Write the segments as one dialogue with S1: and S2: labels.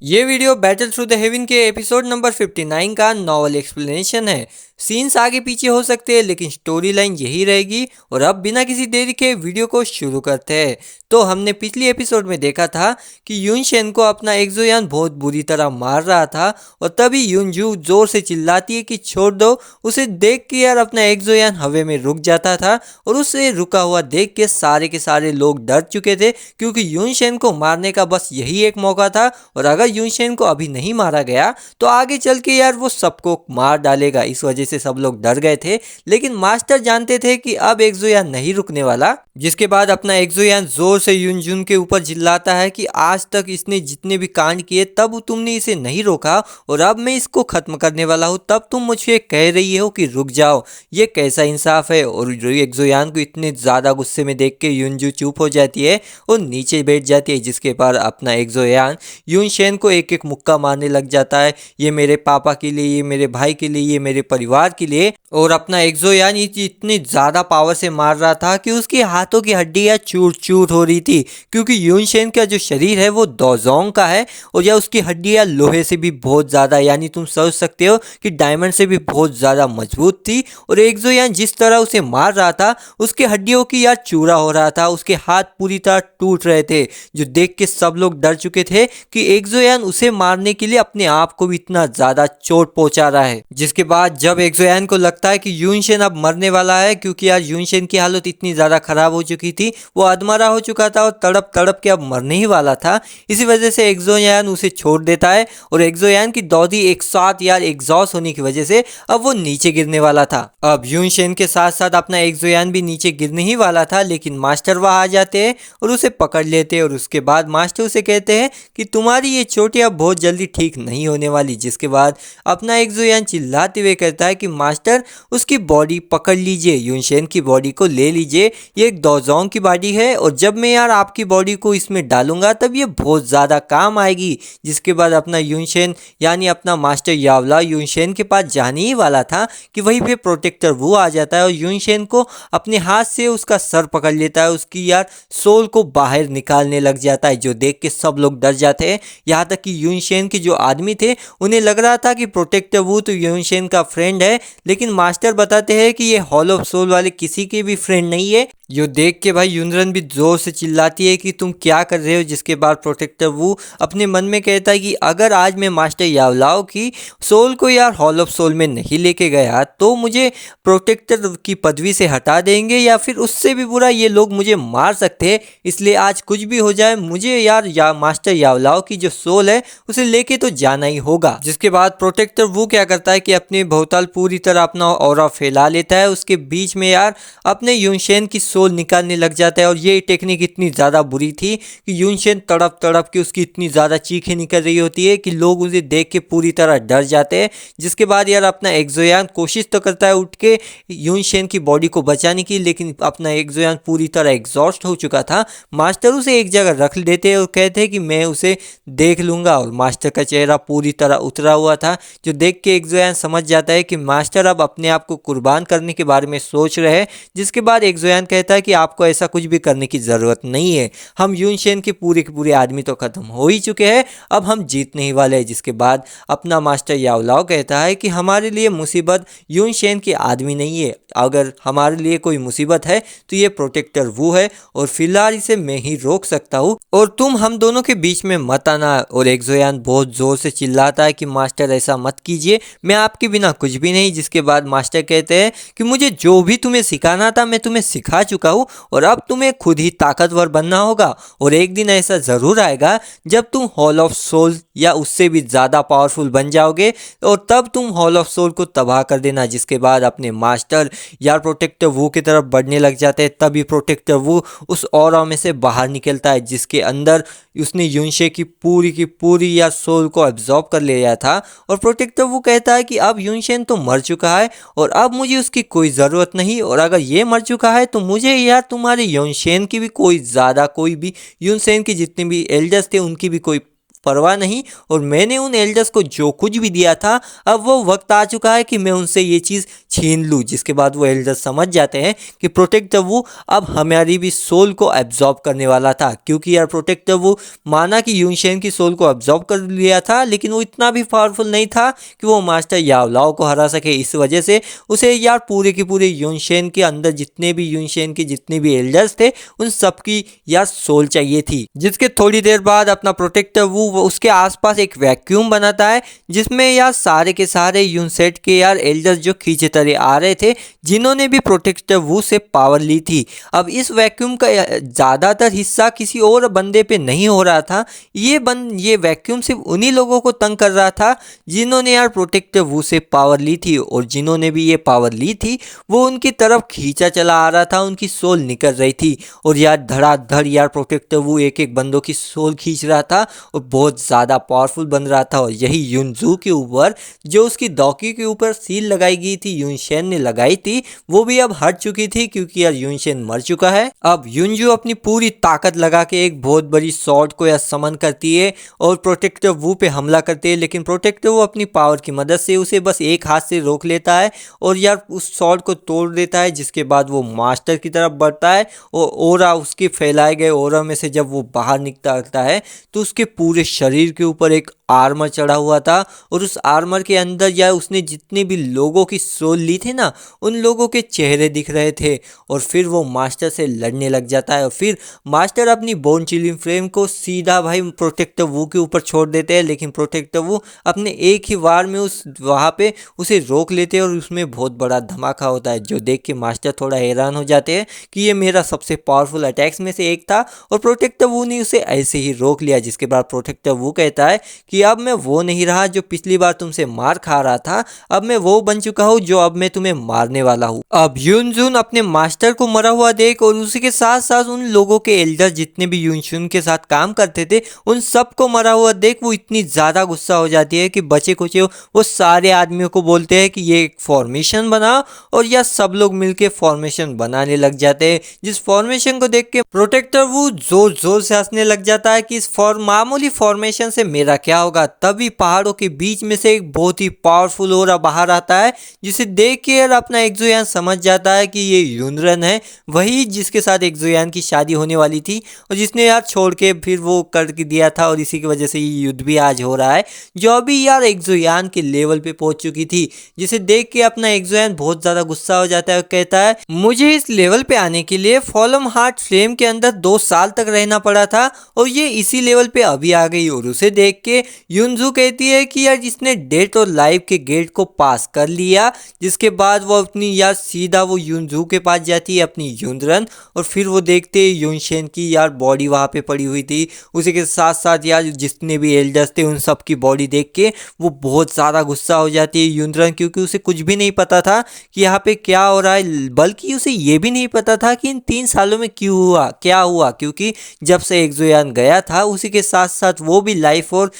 S1: ये video battle through the haven के episode number 59 का नॉवल एक्सप्लेनेशन है। सीन्स आगे पीछे हो सकते हैं लेकिन स्टोरी लाइन यही रहेगी। और अब बिना किसी देरी के वीडियो को शुरू करते हैं। तो हमने पिछली एपिसोड में देखा था कि यूनशेन को अपना एक्सोयान बहुत बुरी तरह मार रहा था और तभी यूनजू जोर से चिल्लाती है कि छोड़ दो। उसे देख के यार अपना एक्सोयान हवा में रुक जाता था और उसे रुका हुआ देख के सारे लोग डर चुके थे क्योंकि यूनशेन को मारने का बस यही एक मौका था। और अगर यूनशेन को अभी नहीं मारा गया तो आगे चल के यार वो सबको मार डालेगा। इस वजह से सब लोग डर गए थे लेकिन मास्टर जानते थे कि अब एक्सोयान नहीं रुकने वाला। जिसके बाद अपना एक्सोयान जोर से यूनजुन के ऊपर चिल्लाता है कि आज तक इसने जितने भी कांड किए तब तुमने इसे नहीं रोका और अब मैं इसको खत्म करने वाला हूँ तब तुम मुझे कह रही हो कि रुक जाओ। ये कैसा इंसाफ है। और एक्सोयान को इतने ज्यादा गुस्से में देख के यूनजू चुप हो जाती है और नीचे बैठ जाती है। जिसके बाद अपना एक्सोयान यूनशेन को एक एक मुक्का मारने लग जाता है। ये मेरे पापा के लिए, ये मेरे भाई के लिए, ये मेरे परिवार के लिए। और अपना एक्सोयान इतनी ज्यादा पावर से मार रहा था कि उसके हाथों की हड्डियां चूर चूर हो रही थी क्योंकि यूनशेन का जो शरीर है वो दोजोंग का है और या उसकी हड्डियां लोहे से भी बहुत ज्यादा, यानी तुम सोच सकते हो कि डायमंड से भी बहुत ज्यादा मजबूत थी। और एक्सोयान जिस तरह उसे मार रहा था उसके हड्डियों की यार चूरा हो रहा था, उसके हाथ पूरी तरह टूट रहे थे जो देख के सब लोग डर चुके थे कि एक्सोयान उसे मारने के लिए अपने आप को भी इतना ज्यादा चोट पहुंचा रहा है। जिसके बाद जब एक्सोयान को लगता है कि यूनशेन अब मरने वाला है क्योंकि यार यूनशेन की हालत इतनी ज्यादा खराब हो चुकी थी, वो अधमरा हो चुका था और तड़प तड़प के अब मरने ही वाला था। इसी वजह से एक्सोयान उसे छोड़ देता है और एक्सोयान की दौदी एक साथ यार एग्जॉस्ट होने की वजह से अब वो नीचे गिरने वाला था। अब यूनशेन के साथ साथ अपना एक्सोयान भी नीचे गिरने ही वाला था लेकिन मास्टर वहां आ जाते हैं और उसे पकड़ लेते हैं। और उसके बाद मास्टर उसे कहते हैं कि तुम्हारी ये चोट अब बहुत जल्दी ठीक नहीं होने वाली। जिसके बाद अपना एक्सोयान चिल्लाते हुए कहता है कि मास्टर उसकी बॉडी पकड़ लीजिए, यूनशेन की बॉडी को ले लीजिए, ये एक दोजोंग की बॉडी है और जब मैं यार आपकी बॉडी को इसमें डालूंगा तब ये बहुत ज़्यादा काम आएगी। जिसके बाद अपना यूनशेन यानी अपना मास्टर यावला यूनशेन के पास जाने ही वाला था कि वहीं पे प्रोटेक्टर वो आ जाता है और यूनशेन को अपने हाथ से उसका सर पकड़ लेता है, उसकी यार सोल को बाहर निकालने लग जाता है जो देख के सब लोग डर जाते हैं। यहाँ तक कि यूनशेन के जो आदमी थे उन्हें लग रहा था कि प्रोटेक्टर वो तो यूनशेन का फ्रेंड है लेकिन मास्टर बताते हैं कि ये हॉल ऑफ सोल वाले किसी के भी फ्रेंड नहीं है। यो देख के भाई यूनरन भी जोर से चिल्लाती है कि तुम क्या कर रहे हो। जिसके बाद प्रोटेक्टर वो अपने मन में कहता है कि अगर आज मैं मास्टर यावलाओ की सोल को यार हॉल ऑफ सोल में नहीं लेके गया तो मुझे प्रोटेक्टर की पदवी से हटा देंगे या फिर उससे भी बुरा ये लोग मुझे मार सकते हैं। इसलिए आज कुछ भी हो जाए मुझे यार मास्टर यावलाओ की जो सोल है उसे लेके तो जाना ही होगा। जिसके बाद प्रोटेक्टर वो क्या करता है कि अपने भौताल पूरी तरह अपना ऑरा फैला लेता है, उसके बीच में यार अपने यूनशेन की सोल निकालने लग जाता है। और ये टेक्निक इतनी ज़्यादा बुरी थी कि यूनशेन तड़प तड़प के उसकी इतनी ज़्यादा चीखें निकल रही होती है कि लोग उसे देख के पूरी तरह डर जाते हैं। जिसके बाद यार अपना एक्सोयान कोशिश तो करता है उठ के यूनशेन की बॉडी को बचाने की लेकिन अपना एक्सोयान पूरी तरह एग्जॉस्ट हो चुका था। मास्टर उसे एक जगह रख देते और कहते हैं कि मैं उसे देख लूंगा। और मास्टर का चेहरा पूरी तरह उतरा हुआ था जो देख के एक्सोयान समझ जाता है कि मास्टर अब अपने आप को कुर्बान करने के बारे में सोच रहे हैं। जिसके बाद एक्सोयान कहता है कि आपको ऐसा कुछ भी करने की ज़रूरत नहीं है, हम यूनशेन के पूरे आदमी तो ख़त्म हो ही चुके हैं, अब हम जीतने ही वाले हैं। जिसके बाद अपना मास्टर यावलाओ कहता है कि हमारे लिए मुसीबत यूनशेन के आदमी नहीं है, अगर हमारे लिए कोई मुसीबत है तो ये प्रोटेक्टर वो है और फिलहाल इसे मैं ही रोक सकता हूँ और तुम हम दोनों के बीच में मत आना। और एक्सोयान बहुत ज़ोर से चिल्लाता है कि मास्टर ऐसा मत कीजिए, मैं आपके बिना कुछ भी नहीं। जिसके बाद मास्टर कहते हैं कि मुझे जो भी तुम्हें सिखाना था मैं तुम्हें सिखा चुका हूँ और अब तुम्हें खुद ही ताकतवर बनना होगा और एक दिन ऐसा ज़रूर आएगा जब तुम हॉल ऑफ सोल या उससे भी ज़्यादा पावरफुल बन जाओगे और तब तुम हॉल ऑफ सोल को तबाह कर देना। जिसके बाद अपने मास्टर यार प्रोटेक्टर वो की तरफ बढ़ने लग जाते हैं, तभी प्रोटेक्टर वो उस ऑरा में से बाहर निकलता है जिसके अंदर उसने यूनशे की पूरी यार सोल को एब्जॉर्ब कर लिया था। और प्रोटेक्टर वो कहता है कि अब यूनशेन तो मर चुका है और अब मुझे उसकी कोई ज़रूरत नहीं और अगर ये मर चुका है तो मुझे यार तुम्हारे यूनशेन की भी कोई भी यूनशेन के जितने भी एल्डर्स थे उनकी भी कोई परवाह नहीं और मैंने उन एल्डर्स को जो कुछ भी दिया था अब वो वक्त आ चुका है कि मैं उनसे ये चीज़ छीन लूँ। जिसके बाद वो एल्डर्स समझ जाते हैं कि प्रोटेक्टर वो अब हमारी भी सोल को एब्जॉर्ब करने वाला था, क्योंकि यार प्रोटेक्टर वो माना कि यूनशेन की सोल को एब्जॉर्ब कर लिया था, लेकिन वो इतना भी पावरफुल नहीं था कि वो मास्टर याओलाओ को हरा सके। इस वजह से उसे यार पूरे के पूरे यूनशेन के अंदर जितने भी यूनशेन के जितने भी एल्डर्स थे उन सबकी यार सोल चाहिए थी। जिसके थोड़ी देर बाद अपना प्रोटेक्टर वो उसके आसपास एक वैक्यूम बनाता है, जिसमें यार सारे के सारे यूनसेट के यार एल्डर्स जो खींचे तरे आ रहे थे, जिन्होंने भी प्रोटेक्टर वो से पावर ली थी। अब इस वैक्यूम का ज़्यादातर हिस्सा किसी और बंदे पे नहीं हो रहा था, ये वैक्यूम सिर्फ उन्हीं लोगों को तंग कर रहा था जिन्होंने यार प्रोटेक्टर वो से पावर ली थी, और जिन्होंने भी ये पावर ली थी वो उनकी तरफ खींचा चला आ रहा था, उनकी सोल निकल रही थी। और यार धड़ाधड़ यार प्रोटेक्टर वो एक एक बंदों की सोल खींच रहा था और बहुत ज़्यादा पावरफुल बन रहा था। और यही युनजू के ऊपर जो उसकी डॉकी के ऊपर सील लगाई गई थी, यूनशेन ने लगाई थी, वो भी अब हट चुकी थी, क्योंकि यार यूनशेन मर चुका है। अब युनजू अपनी पूरी ताकत लगा के एक बहुत बड़ी सॉर्ड को यार समन करती है और प्रोटेक्टर वू पे हमला करते हैं, लेकिन प्रोटेक्टर वो अपनी पावर की मदद से उसे बस एक हाथ से रोक लेता है और यार उस सॉर्ड को तोड़ देता है। जिसके बाद वो मास्टर की तरफ बढ़ता है और ओरा उसके फैलाए गए ओरा में से जब वो बाहर निकलता है तो उसके पूरे शरीर के ऊपर एक आर्मर चढ़ा हुआ था, और उस आर्मर के अंदर यार उसने जितने भी लोगों की सोल ली थी ना, उन लोगों के चेहरे दिख रहे थे। और फिर वो मास्टर से लड़ने लग जाता है और फिर मास्टर अपनी बोन चिलिंग फ्लेम को सीधा भाई प्रोटेक्टर वू के ऊपर छोड़ देते हैं, लेकिन प्रोटेक्टर वू अपने एक ही वार में वहाँ पे उसे रोक लेते हैं और उसमें बहुत बड़ा धमाका होता है, जो देख के मास्टर थोड़ा हैरान हो जाते हैं कि ये मेरा सबसे पावरफुल अटैक्स में से एक था और प्रोटेक्टर वू ने उसे ऐसे ही रोक लिया। जिसके बाद प्रोटेक्टर वू कहता है कि अब मैं वो नहीं रहा जो पिछली बार तुमसे मार खा रहा था, अब मैं वो बन चुका हूँ जो अब मैं तुम्हें मारने वाला हूँ। अब युनजुन अपने मास्टर को मरा हुआ देख और उसी के साथ साथ उन लोगों के एल्डर जितने भी युनजुन के साथ काम करते थे उन सबको मरा हुआ देख वो इतनी ज़्यादा गुस्सा हो जाती है कि बचे कुचे वो सारे आदमियों को बोलते हैं कि ये एक फॉर्मेशन बनाओ, और यह सब लोग मिलके फॉर्मेशन बनाने लग जाते हैं। जिस फॉर्मेशन को देख के प्रोटेक्टर वो जोर जोर से हंसने लग जाता है कि इस मामूली फॉर्मेशन से मेरा क्या होगा। तभी पहाड़ों के बीच में से एक बहुत ही पावरफुल ओरा बाहर आता है, जिसे देख के यार अपना एक्सोयान समझ जाता है कि ये यूनरन है, वही जिसके साथ एक्सोयान की शादी होने वाली थी और जिसने यार छोड़ के फिर वो कर दिया था, और इसी की वजह से ये युद्ध भी आज हो रहा है, जो अभी यार एक्सोयान के लेवल पे पहुंच चुकी थी। जिसे देख के अपना एक्सोयान बहुत ज्यादा गुस्सा हो जाता है और कहता है मुझे इस लेवल पे आने के लिए फॉलम हार्ट फ्लेम के अंदर 2 साल तक रहना पड़ा था और ये इसी लेवल पे अभी आ गई। और उसे देख के युनजू कहती है कि यार जिसने डेथ और लाइफ के गेट को पास कर लिया। जिसके बाद वो अपनी यार सीधा वो युनजू के पास जाती है अपनी युनरन, और फिर वो देखते हैं युनशेन की यार बॉडी वहाँ पे पड़ी हुई थी। उसी के साथ साथ यार जितने भी एल्डर्स थे उन सब की बॉडी देख के वो बहुत ज़्यादा गुस्सा हो जाती है युनरन, क्योंकि उसे कुछ भी नहीं पता था कि यहाँ पे क्या हो रहा है, बल्कि उसे ये भी नहीं पता था कि इन 3 सालों में क्यों हुआ क्या हुआ, क्योंकि जब से एक्सोयान गया था उसी के साथ साथ वो भी लाइफ और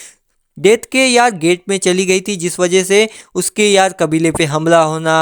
S1: डेथ के यार गेट में चली गई थी, जिस वजह से उसके यार कबीले पे हमला होना,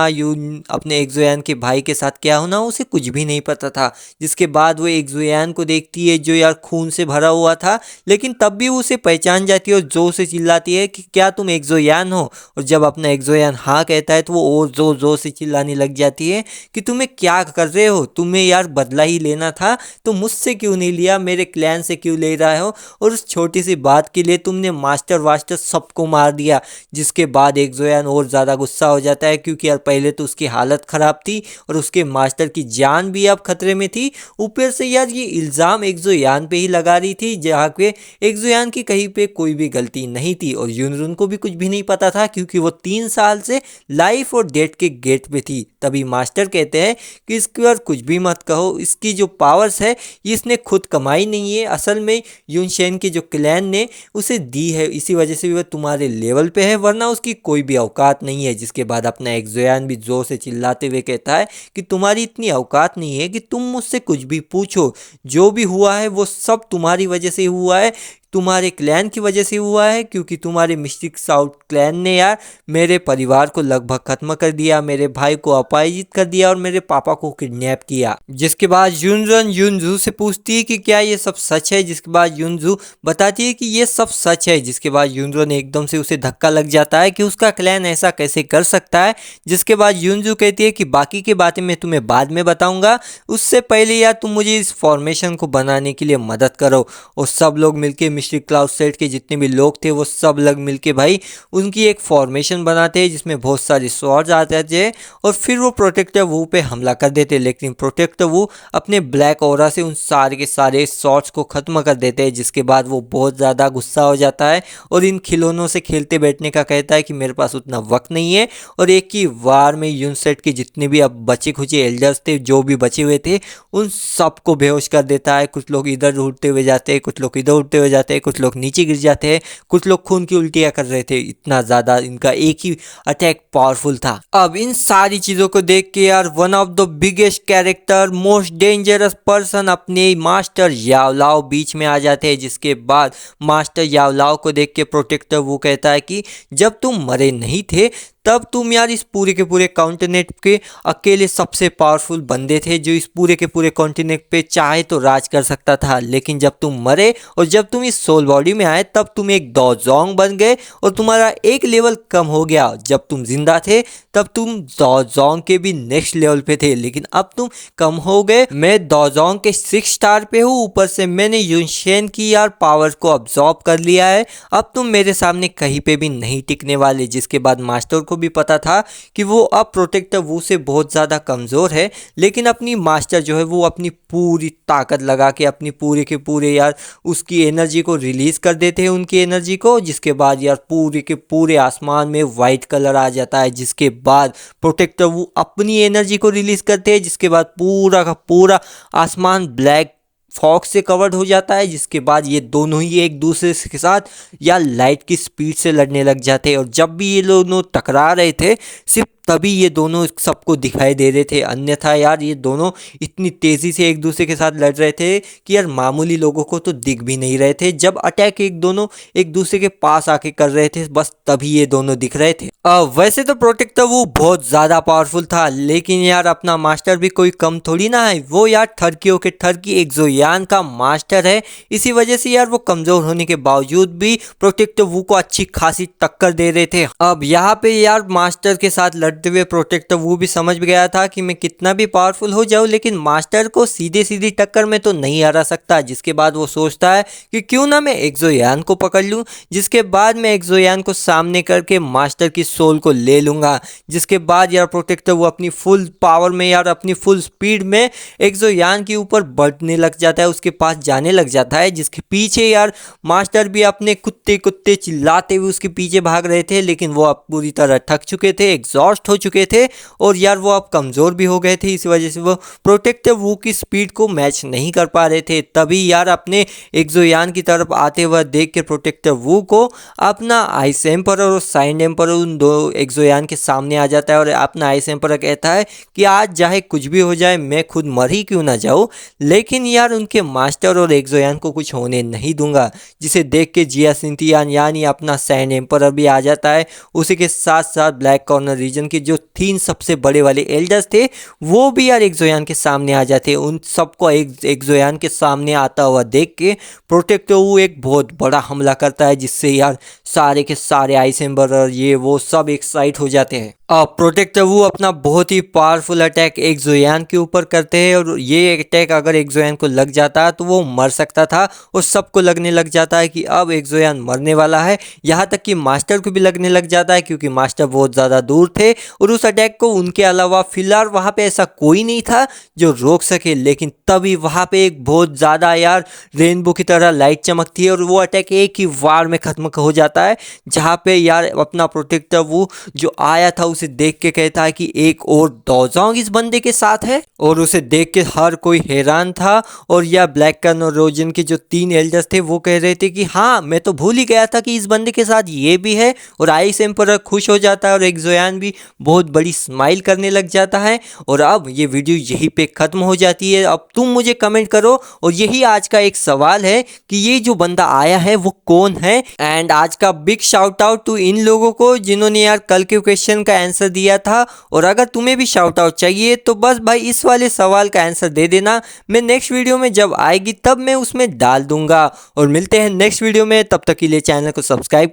S1: अपने एक्सोयान के भाई के साथ क्या होना उसे कुछ भी नहीं पता था। जिसके बाद वो एक्सोयान को देखती है जो यार खून से भरा हुआ था, लेकिन तब भी वो उसे पहचान जाती है और जोर से चिल्लाती है कि क्या तुम एक्सोयान हो। और जब अपना एक्सोयान हाँ कहता है तो वो और जोर जोर से चिल्लाने लग जाती है कि तुम्हें क्या कर रहे हो, तुम्हें यार बदला ही लेना था तो मुझसे क्यों नहीं लिया, मेरे क्लैन से क्यों ले रहे हो, और उस छोटी सी बात के लिए तुमने मास्टर सबको मार दिया। जिसके बाद एक्सोयान और ज़्यादा गुस्सा हो जाता है, क्योंकि यार पहले तो उसकी हालत ख़राब थी और उसके मास्टर की जान भी अब खतरे में थी। ऊपर से यार ये इल्ज़ाम एक्सोयान पे ही लगा रही थी, जहाँ पे एक्सोयान की कहीं पे कोई भी गलती नहीं थी और युनरुन को भी कुछ भी नहीं पता था, क्योंकि वो 3 साल से लाइफ और डेथ के गेट पे थी। तभी मास्टर कहते हैं कि इसके बाद कुछ भी मत कहो, इसकी जो पावर्स है ये इसने खुद कमाई नहीं है, असल में यूनशेन के जो क्लैन ने उसे दी है, इसी वजह से भी वह तुम्हारे लेवल पे है, वरना उसकी कोई भी औकात नहीं है। जिसके बाद अपना एक्सोयान भी जोर से चिल्लाते हुए कहता है कि तुम्हारी इतनी औकात नहीं है कि तुम मुझसे कुछ भी पूछो, जो भी हुआ है वो सब तुम्हारी वजह से हुआ है, तुम्हारे क्लैन की वजह से हुआ है, क्योंकि तुम्हारे मिस्टिक साउथ क्लैन ने यार मेरे परिवार को लगभग खत्म कर दिया, मेरे भाई को अपराजित कर दिया और मेरे पापा को किडनैप किया। जिसके बाद युनरन युनजू से पूछती है कि क्या ये सब सच है, जिसके बाद युनजू बताती है कि ये सब सच है। जिसके बाद युनरन एकदम से उसे धक्का लग जाता है कि उसका क्लैन ऐसा कैसे कर सकता है। जिसके बाद युनजू कहती है कि बाकी की बातें मैं तुम्हें बाद में बताऊंगा, उससे पहले यार तुम मुझे इस फॉर्मेशन को बनाने के लिए मदद करो। और सब लोग मिलके मिस्टिक क्लाउड सेट के जितने भी लोग थे वो सब लोग मिलके भाई उनकी एक फॉर्मेशन बनाते हैं जिसमें बहुत सारे स्वॉर्ड्स आते थे और फिर वो प्रोटेक्टर वू पे हमला कर देते। लेकिन प्रोटेक्टर वू अपने ब्लैक ऑरा से उन सारे के सारे स्वॉर्ड्स को खत्म कर देते हैं। जिसके बाद वो बहुत ज़्यादा गुस्सा हो जाता है और इन खिलौनों से खेलते बैठने का कहता है कि मेरे पास उतना वक्त नहीं है। और एक ही वार में यूनसेट के जितने भी अब बचे खुचे एल्डर्स थे, जो भी बचे हुए थे, उन सबको बेहोश कर देता है। कुछ लोग इधर उड़ते हुए जाते हैं, कुछ लोग इधर उड़ते हुए जाते हैं, कुछ लोग नीचे गिर जाते हैं, कुछ लोग खून की उल्टियां कर रहे थे। इतना ज़्यादा इनका एक ही अटैक पावरफुल था। अब इन सारी चीज़ों को देख के यार one of the biggest character, most dangerous person अपने मास्टर यावलाओ बीच में आ जाते हैं। जिसके बाद मास्टर यावलाओ को देख के प्रोटेक्टर वो कहता है कि जब तुम मरे नहीं थे तब तुम यार इस पूरे के पूरे कॉन्टिनेंट के अकेले सबसे पावरफुल बंदे थे जो इस पूरे के पूरे कॉन्टिनेंट पे चाहे तो राज कर सकता था। लेकिन जब तुम मरे और जब तुम इस सोल बॉडी में आए तब तुम एक दोजोंग बन गए और तुम्हारा एक लेवल कम हो गया। जब तुम जिंदा थे तब तुम दोजोंग के भी नेक्स्ट लेवल पे थे, लेकिन अब तुम कम हो गए। मैं दोजोंग के 6 स्टार पे हूँ, ऊपर से मैंने युनशेन की यार पावर को अब्सॉर्ब कर लिया है। अब तुम मेरे सामने कहीं पे भी नहीं टिकने वाले। जिसके बाद मास्टर को भी पता था कि वो अब प्रोटेक्टर वू से बहुत ज़्यादा कमज़ोर है, लेकिन अपनी मास्टर जो है वो अपनी पूरी ताकत लगा के अपनी पूरे के पूरे यार उसकी एनर्जी को रिलीज़ कर देते हैं, उनकी एनर्जी को। जिसके बाद यार पूरे के पूरे आसमान में वाइट कलर आ जाता है। जिसके बाद प्रोटेक्टर वू अपनी एनर्जी को रिलीज़ करते हैं, जिसके बाद पूरा का पूरा आसमान ब्लैक फॉग से कवर्ड हो जाता है। जिसके बाद ये दोनों ही एक दूसरे के साथ या लाइट की स्पीड से लड़ने लग जाते हैं। और जब भी ये दोनों टकरा रहे थे सिर्फ तभी ये दोनों सबको दिखाई दे रहे थे, अन्यथा यार ये दोनों इतनी तेज़ी से एक दूसरे के साथ लड़ रहे थे कि यार मामूली लोगों को तो दिख भी नहीं रहे थे। जब अटैक एक दोनों एक दूसरे के पास आके कर रहे थे बस तभी ये दोनों दिख रहे थे। वैसे तो प्रोटेक्टर वो बहुत ज़्यादा पावरफुल था, लेकिन यार अपना मास्टर भी कोई कम थोड़ी ना है। वो यार थर्कियों के थर्की एक्सोयान का मास्टर है, इसी वजह से यार वो कमज़ोर होने के बावजूद भी प्रोटेक्टर वो को अच्छी खासी टक्कर दे रहे थे। अब यहाँ पे यार मास्टर के साथ लड़ते हुए प्रोटेक्टर वो भी समझ गया था कि मैं कितना भी पावरफुल हो जाऊँ लेकिन मास्टर को सीधे सीधी टक्कर में तो नहीं हरा सकता। जिसके बाद वो सोचता है कि क्यों ना मैं एक्सोयान को पकड़ लूँ। जिसके बाद मैं एक्सोयान को सामने करके मास्टर की सोल को ले लूँगा। जिसके बाद यार प्रोटेक्टर वो अपनी फुल पावर में यार अपनी फुल स्पीड में एक्सोयान के ऊपर बढ़ने लग जाता है, उसके पास जाने लग जाता है। जिसके पीछे यार मास्टर भी अपने कुत्ते कुत्ते चिल्लाते हुए उसके पीछे भाग रहे थे, लेकिन वो अब पूरी तरह थक चुके थे, एग्जॉस्ट हो चुके थे और यार वो अब कमज़ोर भी हो गए थे। इस वजह से वो प्रोटेक्टर वू की स्पीड को मैच नहीं कर पा रहे थे। तभी यार अपने एक्सोयान की तरफ आते हुए देख के प्रोटेक्टर वू को अपना आइस एम्परर और साइंड एम्परर उन दो एक्सोयान के सामने आ जाता है और अपना आइस एम्परर कहता है कि आज चाहे कुछ भी हो जाए मैं खुद मर ही क्यों ना जाऊँ, लेकिन यार उनके मास्टर और एक्सोयान को कुछ होने नहीं दूंगा। जिसे देख के जिया सिंथियान यानी अपना साइंड एम्परर भी आ जाता है। उसी के साथ साथ ब्लैक कॉर्नर रीजन के जो 3 सबसे बड़े वाले एल्डर्स थे वो भी यार एक्सोयान के सामने आ जाते हैं। उन सबको एक्सोयान के सामने आता हुआ देख के प्रोटेक्टर वो एक बहुत बड़ा हमला करता है, जिससे यार सारे के सारे आइस एम्परर ये वो सब एक साइड हो जाते हैं। अब प्रोटेक्टर वो अपना बहुत ही पावरफुल अटैक एक्सोयान के ऊपर करते हैं और ये अटैक अगर एक्सोयान को लग जाता तो वो मर सकता था और सबको लगने लग जाता है कि अब एक्सोयान मरने वाला है। यहाँ तक कि मास्टर को भी लगने लग जाता है क्योंकि मास्टर बहुत ज़्यादा दूर थे और उस अटैक को उनके अलावा फिलहाल वहाँ पे ऐसा कोई नहीं था जो रोक सके। लेकिन तभी वहाँ पे एक बहुत ज़्यादा यार रेनबो की तरह लाइट चमकती है और वो अटैक एक ही वार में ख़त्म हो जाता है, जहाँ पे यार अपना प्रोटेक्टर वो जो आया था उसे देख के कहता है कि एक और डोजोंग इस बंदे के साथ है, और उसे देख के हर कोई हैरान था। और यह ब्लैकन और रोजन के जो 3 एल्डर्स थे वो कह रहे थे कि हाँ, मैं तो भूल ही गया था कि इस बंदे के साथ ये भी है। और आइस एम्परर खुश हो जाता है और एक्सोयन भी बहुत बड़ी स्माइल करने लग जाता है। और अब ये वीडियो यहीं पे खत्म हो जाती है। अब तुम मुझे कमेंट करो, और यही आज का एक सवाल है कि ये जो बंदा आया है वो कौन है। एंड आज का बिग शाउट आउट टू इन लोगों को जिन्होंने यार कल के क्वेश्चन का आंसर दिया था। और अगर तुम्हें भी शाउट आउट चाहिए तो बस भाई इस वाले सवाल का आंसर दे देना, मैं नेक्स्ट वीडियो में जब आएगी तब मैं उसमें डाल दूंगा। और मिलते हैं नेक्स्ट वीडियो में, तब तक के लिए चैनल को सब्सक्राइब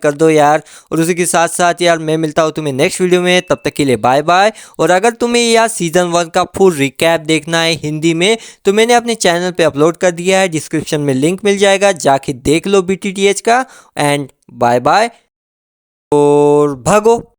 S1: कर दो यार। और उसी के साथ साथ यार मैं मिलता हूँ तुम्हें नेक्स्ट वीडियो में, तब तक के लिए बाय बाय। और अगर तुम्हें यार सीजन 1 का फुल रिकैप देखना है हिंदी में तो मैंने अपने चैनल पे अपलोड कर दिया है, डिस्क्रिप्शन में लिंक मिल जाएगा, जाके देख लो BTTH का। एंड बाय बाय और भागो।